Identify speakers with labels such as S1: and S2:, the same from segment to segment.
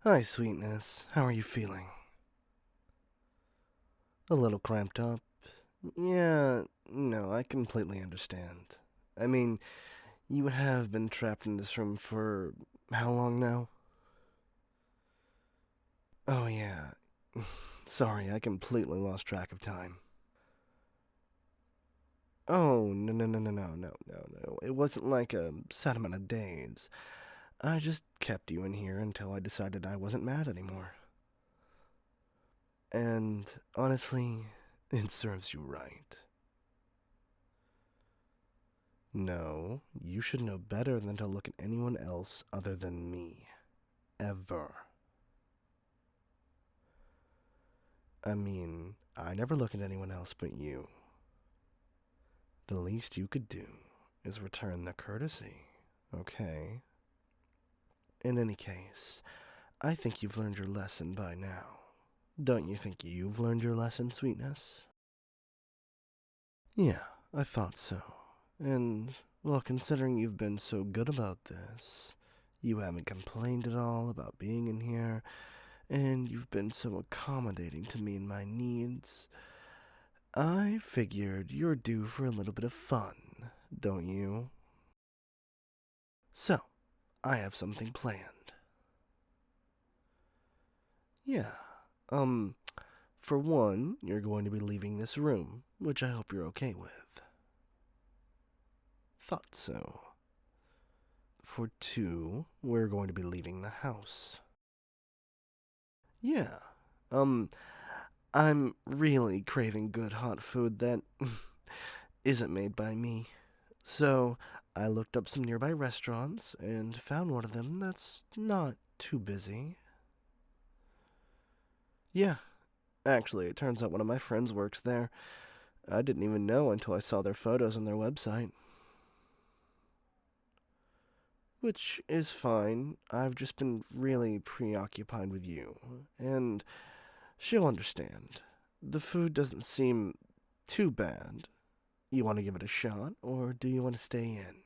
S1: Hi, sweetness. How are you feeling? A little cramped up? Yeah, no, I completely understand. I mean, you have been trapped in this room for how long now? Oh, yeah. Sorry, I completely lost track of time. Oh, no. It wasn't like a set amount of days. I just kept you in here until I decided I wasn't mad anymore. And honestly, it serves you right. No, you should know better than to look at anyone else other than me. Ever. I mean, I never look at anyone else but you. The least you could do is return the courtesy, okay? In any case, I think you've learned your lesson by now. Don't you think you've learned your lesson, sweetness? Yeah, I thought so. And, well, considering you've been so good about this, you haven't complained at all about being in here, and you've been so accommodating to me and my needs, I figured you're due for a little bit of fun, don't you? So, I have something planned. Yeah, um, for one, you're going to be leaving this room, which I hope you're okay with. Thought so. For two, we're going to be leaving the house. Yeah, um, I'm really craving good hot food that isn't made by me. So I looked up some nearby restaurants and found one of them that's not too busy. Yeah, actually, it turns out one of my friends works there. I didn't even know until I saw their photos on their website. Which is fine. I've just been really preoccupied with you, and she'll understand. The food doesn't seem too bad. You want to give it a shot, or do you want to stay in?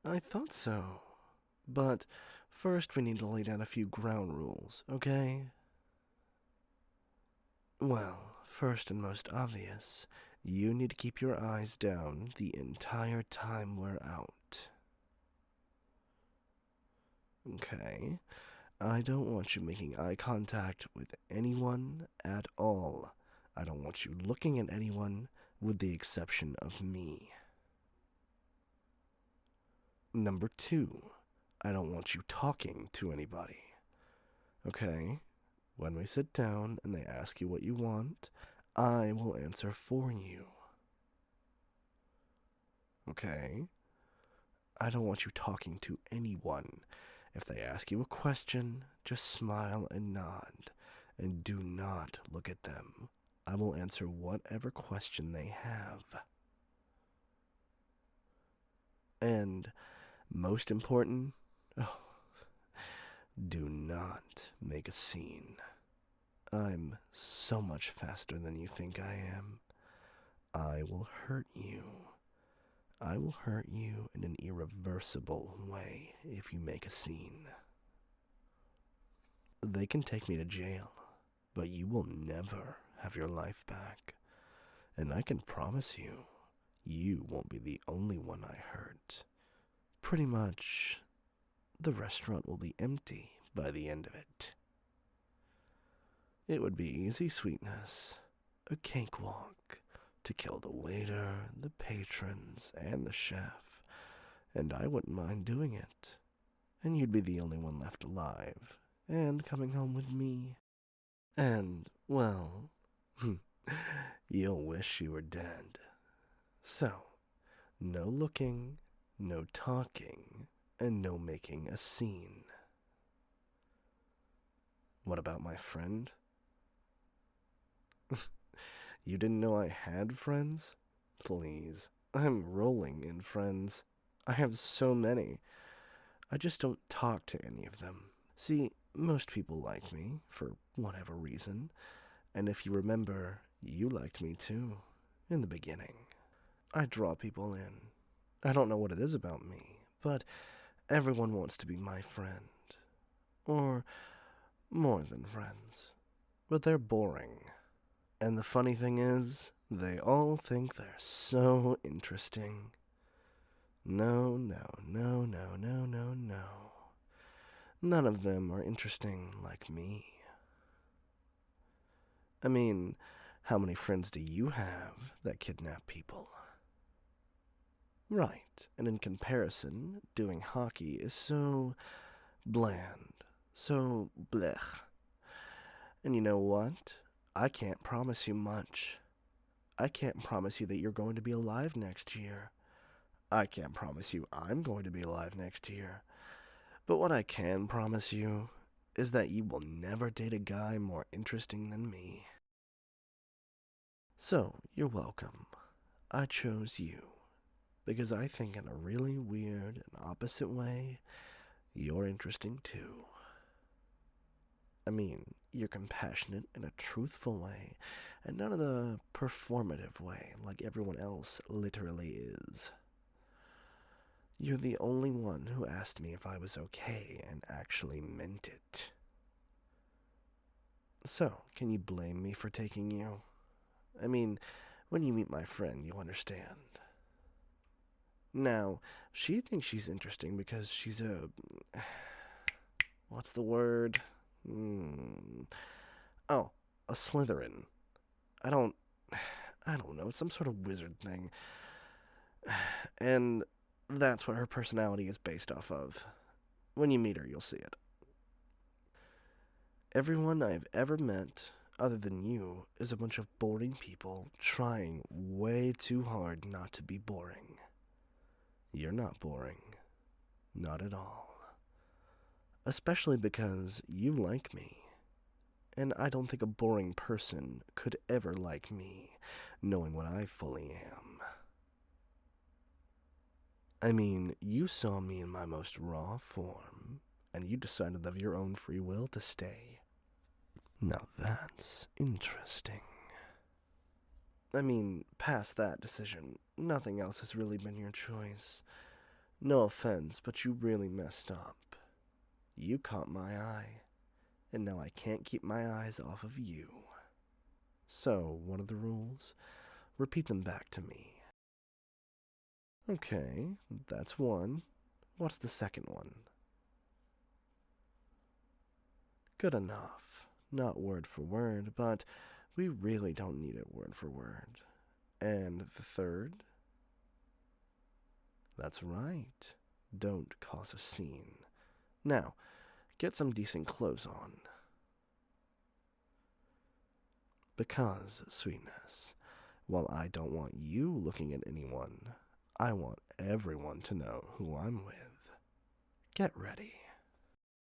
S1: I thought so. But first, we need to lay down a few ground rules, okay? Well, first and most obvious, you need to keep your eyes down the entire time we're out. Okay? I don't want you making eye contact with anyone at all. I don't want you looking at anyone with the exception of me. Number two, I don't want you talking to anybody. Okay? When we sit down and they ask you what you want, I will answer for you. Okay? I don't want you talking to anyone. If they ask you a question, just smile and nod, and do not look at them. I will answer whatever question they have. And most important, oh, do not make a scene. I'm so much faster than you think I am. I will hurt you. I will hurt you in an irreversible way if you make a scene. They can take me to jail, but you will never have your life back. And I can promise you, you won't be the only one I hurt. Pretty much, the restaurant will be empty by the end of it. It would be easy, sweetness. A cakewalk to kill the waiter, the patrons, and the chef. And I wouldn't mind doing it. And you'd be the only one left alive, and coming home with me. And, well, you'll wish you were dead. So, no looking, no talking, and no making a scene. What about my friend? You didn't know I had friends? Please, I'm rolling in friends. I have so many. I just don't talk to any of them. See, most people like me, for whatever reason. And if you remember, you liked me too, in the beginning. I draw people in. I don't know what it is about me, but everyone wants to be my friend. or more than friends. But they're boring. And the funny thing is, they all think they're so interesting. No, no, no, no, no, no, no. None of them are interesting like me. I mean, how many friends do you have that kidnap people? Right, and in comparison, doing hockey is so bland, so blech. And you know what? I can't promise you much. I can't promise you that you're going to be alive next year. I can't promise you I'm going to be alive next year. But what I can promise you is that you will never date a guy more interesting than me. So, you're welcome. I chose you because I think in a really weird and opposite way, you're interesting too. I mean, you're compassionate in a truthful way, and not in a performative way like everyone else literally is. You're the only one who asked me if I was okay and actually meant it. So, can you blame me for taking you? I mean, when you meet my friend, you'll understand. Now, she thinks she's interesting because she's a... What's the word? Oh, a Slytherin. I don't know, it's some sort of wizard thing. And that's what her personality is based off of. When you meet her, you'll see it. Everyone I've ever met, other than you, is a bunch of boring people trying way too hard not to be boring. You're not boring. Not at all. Especially because you like me. And I don't think a boring person could ever like me, knowing what I fully am. I mean, you saw me in my most raw form, and you decided of your own free will to stay. Now that's interesting. I mean, past that decision, nothing else has really been your choice. No offense, but you really messed up. You caught my eye, and now I can't keep my eyes off of you. So, what are the rules? Repeat them back to me. Okay, that's one. What's the second one? Good enough. Not word for word, but we really don't need it word for word. And the third? That's right. Don't cause a scene. Now, get some decent clothes on. Because, sweetness, while I don't want you looking at anyone, I want everyone to know who I'm with. Get ready.